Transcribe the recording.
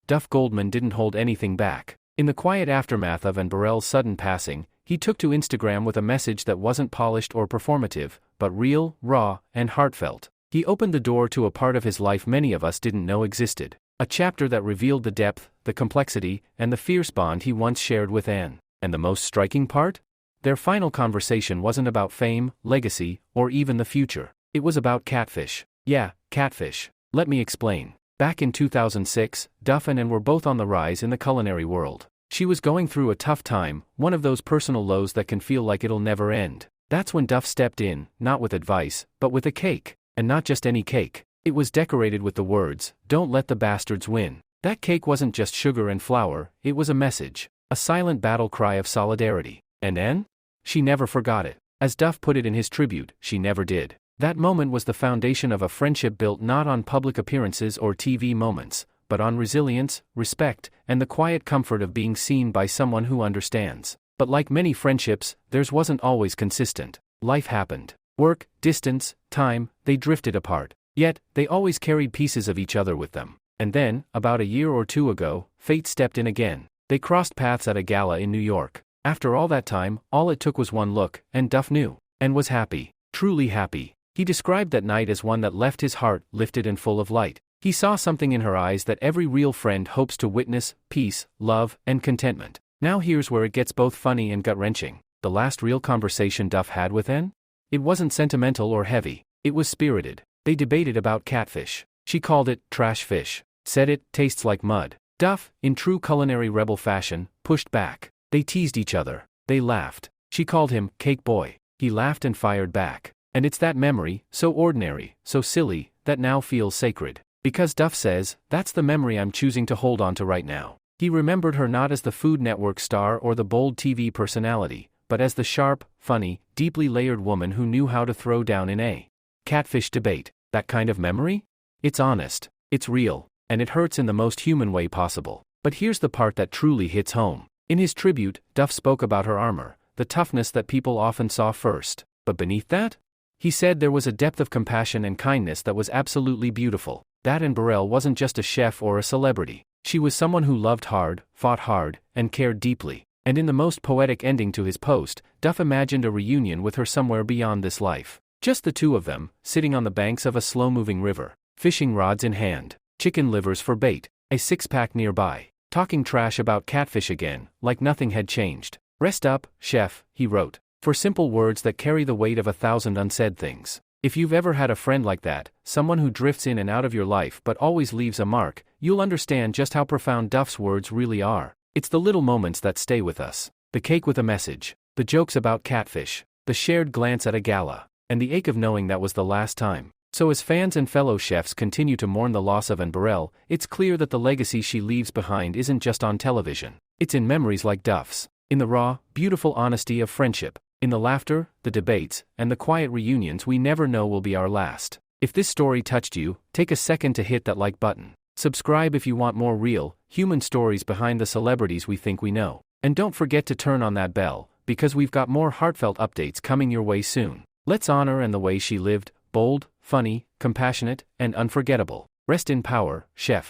Duff Goldman didn't hold anything back. In the quiet aftermath of Anne Burrell's sudden passing, he took to Instagram with a message that wasn't polished or performative, but real, raw, and heartfelt. He opened the door to a part of his life many of us didn't know existed. A chapter that revealed the depth, the complexity, and the fierce bond he once shared with Anne. And the most striking part? Their final conversation wasn't about fame, legacy, or even the future. It was about catfish. Yeah, catfish. Let me explain. Back in 2006, Duff and Anne were both on the rise in the culinary world. She was going through a tough time, one of those personal lows that can feel like it'll never end. That's when Duff stepped in, not with advice, but with a cake. And not just any cake. It was decorated with the words, "Don't let the bastards win." That cake wasn't just sugar and flour, it was a message. A silent battle cry of solidarity. And Anne? She never forgot it. As Duff put it in his tribute, she never did. That moment was the foundation of a friendship built not on public appearances or TV moments, but on resilience, respect, and the quiet comfort of being seen by someone who understands. But like many friendships, theirs wasn't always consistent. Life happened. Work, distance, time, they drifted apart. Yet, they always carried pieces of each other with them. And then, about a year or two ago, fate stepped in again. They crossed paths at a gala in New York. After all that time, all it took was one look, and Duff knew. And was happy. Truly happy. He described that night as one that left his heart lifted and full of light. He saw something in her eyes that every real friend hopes to witness: peace, love, and contentment. Now here's where it gets both funny and gut-wrenching. The last real conversation Duff had with Anne? It wasn't sentimental or heavy. It was spirited. They debated about catfish. She called it trash fish. Said it tastes like mud. Duff, in true culinary rebel fashion, pushed back. They teased each other. They laughed. She called him cake boy. He laughed and fired back. And it's that memory, so ordinary, so silly, that now feels sacred. Because Duff says, that's the memory I'm choosing to hold on to right now. He remembered her not as the Food Network star or the bold TV personality, but as the sharp, funny, deeply layered woman who knew how to throw down in a catfish debate. That kind of memory? It's honest, it's real, and it hurts in the most human way possible. But here's the part that truly hits home. In his tribute, Duff spoke about her armor, the toughness that people often saw first. But beneath that? He said there was a depth of compassion and kindness that was absolutely beautiful. That Anne Burrell wasn't just a chef or a celebrity. She was someone who loved hard, fought hard, and cared deeply. And in the most poetic ending to his post, Duff imagined a reunion with her somewhere beyond this life. Just the two of them, sitting on the banks of a slow-moving river, fishing rods in hand, chicken livers for bait, a six-pack nearby, talking trash about catfish again, like nothing had changed. Rest up, chef, he wrote, for simple words that carry the weight of 1,000 unsaid things. If you've ever had a friend like that, someone who drifts in and out of your life but always leaves a mark, you'll understand just how profound Duff's words really are. It's the little moments that stay with us. The cake with a message, the jokes about catfish, the shared glance at a gala, and the ache of knowing that was the last time. So as fans and fellow chefs continue to mourn the loss of Anne Burrell, it's clear that the legacy she leaves behind isn't just on television. It's in memories like Duff's. In the raw, beautiful honesty of friendship. In the laughter, the debates, and the quiet reunions we never know will be our last. If this story touched you, take a second to hit that like button. Subscribe if you want more real, human stories behind the celebrities we think we know. And don't forget to turn on that bell, because we've got more heartfelt updates coming your way soon. Let's honor Anne the way she lived, bold, funny, compassionate, and unforgettable. Rest in power, chef.